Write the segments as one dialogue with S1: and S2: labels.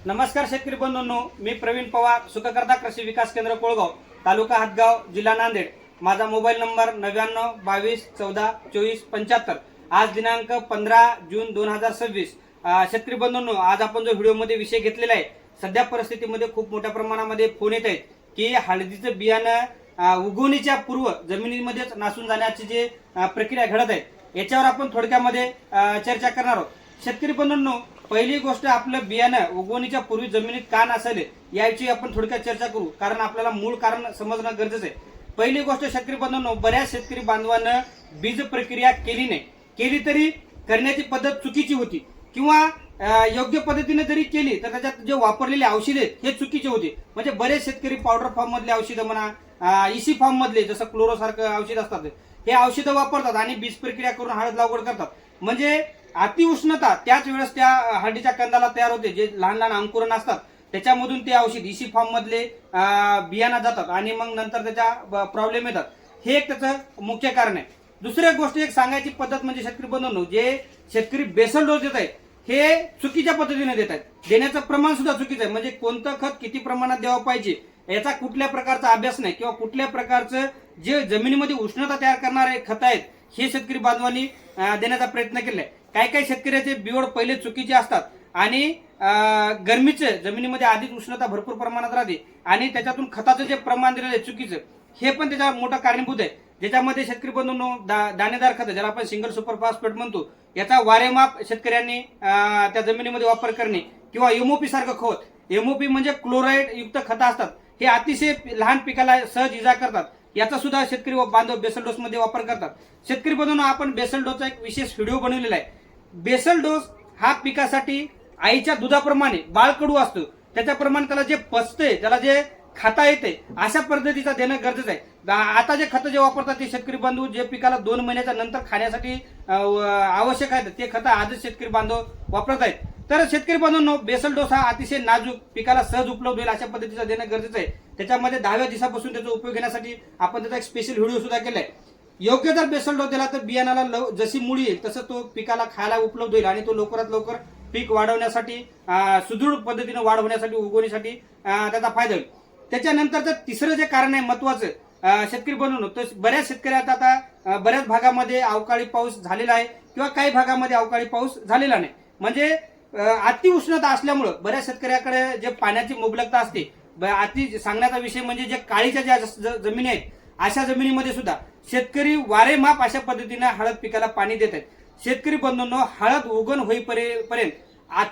S1: नमस्कार शेतकरी बंधूंनो, मी प्रवीण पवार, सुखकर्ता कृषी विकास केंद्र कोळगाव, तालुका हदगाव, जिल्हा नांदेड। माझा मोबाईल नंबर 9922142475। आज दिनांक 15 जून 2026। शेतकरी बंधूंनो, आज आपण जो व्हिडिओमध्ये विषय घेतलेला आहे, सध्या परिस्थितीमध्ये खूप मोठ्या प्रमाणामध्ये फोन येत आहेत की हळदीचं बियाणं उगवणीच्या पूर्व जमिनीमध्येच नासून जाण्याची जी प्रक्रिया घडत आहे, याच्यावर आपण थोडक्यामध्ये चर्चा करणार आहोत। शेतकरी बंधूंनो, पहिली गोष्ट, आपलं बियाणं उगवणीच्या पूर्वी जमिनीत का नसायले याची आपण थोडक्यात चर्चा करू, कारण आपल्याला मूळ कारण समजणं गरजेचं आहे। पहिली गोष्ट शेतकरी बंधूंनो, बऱ्याच शेतकरी बांधवांना बीज प्रक्रिया केली नाही, केली तरी करण्याची पद्धत चुकीची होती, किंवा योग्य पद्धतीने जरी केली तर त्याच्यात जे वापरलेले औषधे आहेत हे चुकीचे होते। म्हणजे बरेच शेतकरी पावडर फॉर्म मधले औषधं म्हणा, इसी फॉर्म मधले जसं क्लोरो सारखं औषध असतात, हे औषधं वापरतात आणि बीज प्रक्रिया करून हळद लागवड करतात। म्हणजे अति उष्णता त्याच वेळेस त्या हळदीच्या कंदाला तयार होते, जे लहान लहान अंकुरण असतात त्याच्यामधून ते औषध इसी फॉर्म मधले बियाणा जातात आणि मग नंतर त्याच्या प्रॉब्लेम येतात। हे एक त्याचं मुख्य कारण आहे। दुसरी गोष्ट एक सांगायची पद्धत म्हणजे शेतकरी बंधूंनो, जे शेतकरी बेसल डोस देत आहेत हे चुकीच्या पद्धतीने देत आहेत, देण्याचं प्रमाण सुद्धा चुकीचं आहे। म्हणजे कोणतं खत किती प्रमाणात द्यावं पाहिजे याचा कुठल्या प्रकारचा अभ्यास नाही, किंवा कुठल्या प्रकारचं जे जमिनीमध्ये उष्णता तयार करणारे खत आहेत हे शेतकरी बांधवांनी देण्याचा प्रयत्न केलाय। काही काही शेतकऱ्याचे बियोड पहिले चुकीचे असतात आणि गरमीचे जमिनीमध्ये आधीच उष्णता भरपूर प्रमाणात राहते आणि त्याच्यातून खताचं जे प्रमाण दिलेलं आहे चुकीचं, हे पण त्याच्या मोठा कारणीभूत आहे। ज्याच्यामध्ये शेतकरी बंधूंनो, दाणेदार खत ज्याला आपण सिंगल सुपर फॉस्फेट म्हणतो, याचा वारेमाप शेतकऱ्यांनी त्या जमिनीमध्ये वापर करणे, किंवा एमओपी सारखं खत, एमओपी म्हणजे क्लोराईड युक्त खतं असतात, हे अतिशय लहान पिकाला सहज इजा करतात, याचा सुद्धा शेतकरी बांधव बेसल डोस मध्ये वापर करतात। शेतकरी बंधूंनो, आपण बेसल डोसचा एक विशेष व्हिडिओ बनवलेला आहे। बेसल डोस हा पिकासाठी आईच्या दुधाप्रमाणे बाळकडू असतो, त्याच्याप्रमाणे त्याला जे पचते, त्याला जे खाता येते अशा पद्धतीचा देणं गरजेचं आहे। आता जे खतं जे वापरतात ते शेतकरी बांधव जे पिकाला 2 महिन्याच्या नंतर खाण्यासाठी आवश्यक आहेत ते खतं आजच शेतकरी बांधव वापरत आहेत। तर शेतकरी बांधवांनो, बेसल डोस हा अतिशय नाजूक, पिकाला सहज उपलब्ध होईल अशा पद्धतीचा देणं गरजेचं आहे। त्याच्यामध्ये 10व्या दिवसापासून त्याचा उपयोग घेण्यासाठी आपण त्याचा एक स्पेशल व्हिडिओ सुद्धा केलाय। योग्य जर बेसल डोस दिला तर बियाणाला जशी मुळी येईल तसं तो पिकाला खायला उपलब्ध होईल आणि तो लवकरात लवकर पीक वाढवण्यासाठी, सुदृढ पद्धतीने वाढ होण्यासाठी, उगवण्यासाठी त्याचा फायदा होईल। त्याच्यानंतरचं तिसरं जे कारण आहे महत्वाचं, शेतकरी बंधूंनो, तर बऱ्याच शेतकऱ्यात आता बऱ्याच भागामध्ये अवकाळी पाऊस झालेला आहे, किंवा काही भागामध्ये अवकाळी पाऊस झालेला नाही। म्हणजे अति उष्णता असल्यामुळे बऱ्याच शेतकऱ्याकडे जे पाण्याची मुबलकता असते, अति सांगण्याचा विषय म्हणजे जे काळीच्या ज्या जमिनी आहेत अशा जमिनीमध्ये सुद्धा शेतकरी वारेमाप अशा पद्धतीने हळद पिकाला पाणी देत आहेत। शेतकरी बंधूंनो, हळद उगवण होईपर्यंत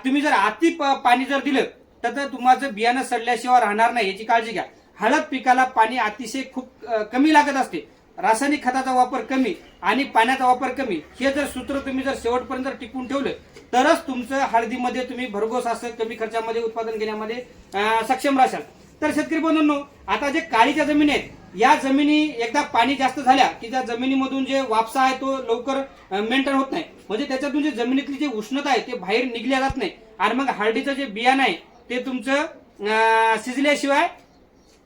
S1: तुम्ही जर अति पाणी जर दिलं तर तुमचं बियाणं सडल्याशिवाय राहणार नाही, याची काळजी घ्या। हळद पिकाला पाणी अतिशय खूप कमी लागत असते, रासायनिक खताचा वापर कमी आणि पाण्याचा वापर कमी, हे जर सूत्र तुम्ही जर शेवटपर्यंत जर टिकून ठेवलं तरच तुमचं हळदीमध्ये तुम्ही भरघोस असं कमी खर्चामध्ये उत्पादन घेण्यामध्ये सक्षम राहाल। तर शेतकरी बंधूंनो, आता जे काळीच्या जमिनी आहेत या जमिनी एकदा पाणी जास्त झाल्या की त्या जमिनीमधून जे वापसा आहे तो लवकर मेंटेन होत नाही, म्हणजे त्याच्यातून जे जमिनीतली जी उष्णता आहे ते बाहेर निघल्या जात नाही आणि मग हळदीचं जे बियाणं आहे ते तुमचं शिजल्याशिवाय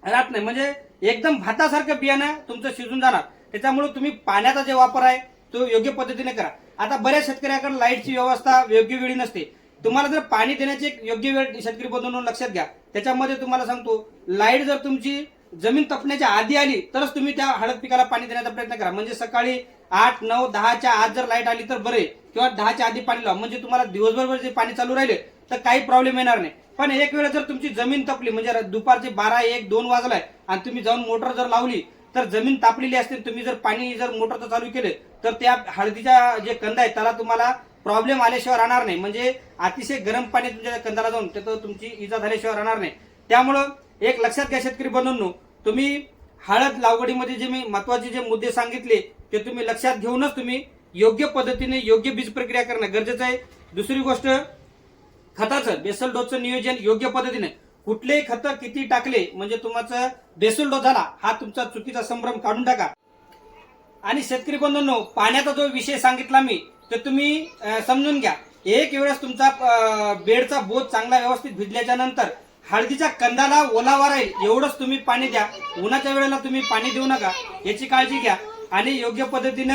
S1: राहत नाही, म्हणजे एकदम भातासारखं बियाणं तुमचं शिजून जाणार। त्याच्यामुळे तुम्ही पाण्याचा जे वापर आहे तो योग्य पद्धतीने करा। आता बऱ्याच शेतकऱ्याकडे लाईटची व्यवस्था योग्य वेळी नसते, तुम्हाला जर पाणी देण्याची एक योग्य वेळ शेतकरी बंधूंनो लक्षात घ्या। त्याच्यामध्ये तुम्हाला सांगतो, लाईट जर तुमची जमीन तपण्याच्या आधी आली तरच तुम्ही त्या हळद पिकाला पाणी देण्याचा प्रयत्न करा। म्हणजे सकाळी 8, 9, 10च्या आत जर लाईट आली तर बरे, किंवा 10च्या आधी पाणी लावा, म्हणजे तुम्हाला दिवसभर जे पाणी चालू राहिले तर काही प्रॉब्लेम येणार नाही। पण एक वेळ जर तुमची जमीन तपली, म्हणजे दुपारचे 12, 1, 2 वाजलाय आणि तुम्ही जाऊन मोटर जर लावली तर जमीन तापलेली असते, तुम्ही जर पाणी जर मोटरचं चालू केले तर त्या हळदीच्या जे कंद आहे त्याला तुम्हाला प्रॉब्लेम आल्याशिवाय राहणार नाही। म्हणजे अतिशय गरम पाणी तुमच्या कंदाला जाऊन त्यात तुमची इजा झाल्याशिवाय राहणार नाही। त्यामुळं एक लक्षात घ्या शेतकरी बंधूंनो, तुम्ही हळद लागवडीमध्ये जे मी महत्वाचे जे मुद्दे सांगितले ते तुम्ही लक्षात घेऊनच तुम्ही योग्य पद्धतीने योग्य बीज प्रक्रिया करणं गरजेचं आहे। दुसरी गोष्ट, खताचं बेसल डोसचं नियोजन योग्य पद्धतीने, कुठलेही खत किती टाकले म्हणजे तुमचा बेसल डोस झाला हा तुमचा चुकीचा संभ्रम काढून टाका। आणि शेतकरी बंधूंनो, पाण्याचा जो विषय सांगितला मी तर तुम्ही समजून घ्या। एक वेळेस तुमचा बेडचा बोध चांगला व्यवस्थित भिजल्याच्या नंतर हळदीच्या कंदाला ओलावा राहील एवढंच तुम्ही पाणी द्या, उन्हाच्या वेळेला तुम्ही पाणी देऊ नका, याची काळजी घ्या। आणि योग्य पद्धतीने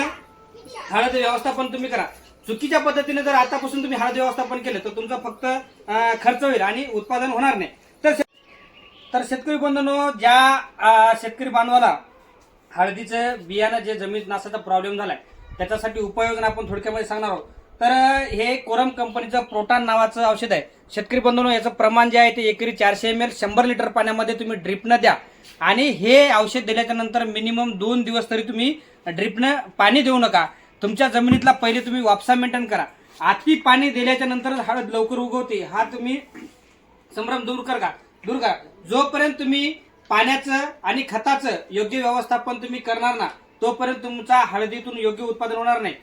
S1: हळद व्यवस्थापन तुम्ही करा। चुकीच्या पद्धतीने जर आतापासून तुम्ही हळद व्यवस्थापन केलं तर तुमचा फक्त खर्च होईल आणि उत्पादन होणार नाही. तर शेतकरी बंधूंनो, ज्या शेतकरी बांधवाला हळदीचं बियाणं जे जमीन नासाचा प्रॉब्लेम झालाय त्याच्यासाठी उपाययोजना आपण थोडक्यामध्ये सांगणार आहोत. तर हे कोरम कंपनीचं प्रोटॉन नावाचं औषध आहे. शेतकरी बंधूंनो, याचं प्रमाण जे आहे ते एकरी 400 ml 100 लिटर पाण्यामध्ये तुम्ही ड्रिपनं द्या आणि हे औषध दिल्याच्या नंतर मिनिमम 2 दिवस तरी तुम्ही ड्रिपनं पाणी देऊ नका. तुमच्या जमिनीतला पहिले तुम्ही वापसा मेंटेन करा. अति पाणी दिल्याच्या नंतरच हळद लवकर उगवते हा तुम्ही संभ्रम दूर करा. जोपर्यंत तुम्ही पाण्याचं आणि खताचं योग्य व्यवस्थापन तुम्ही करणार ना तोपर्यंत तुमचा हळदीतून योग्य उत्पादन होणार नाही.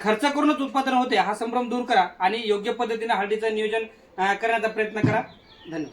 S1: खर्च करूनच उत्पादन होते हा संभ्रम दूर करा आणि योग्य पद्धतीने हळदीचं नियोजन करण्याचा प्रयत्न करा. धन्यवाद.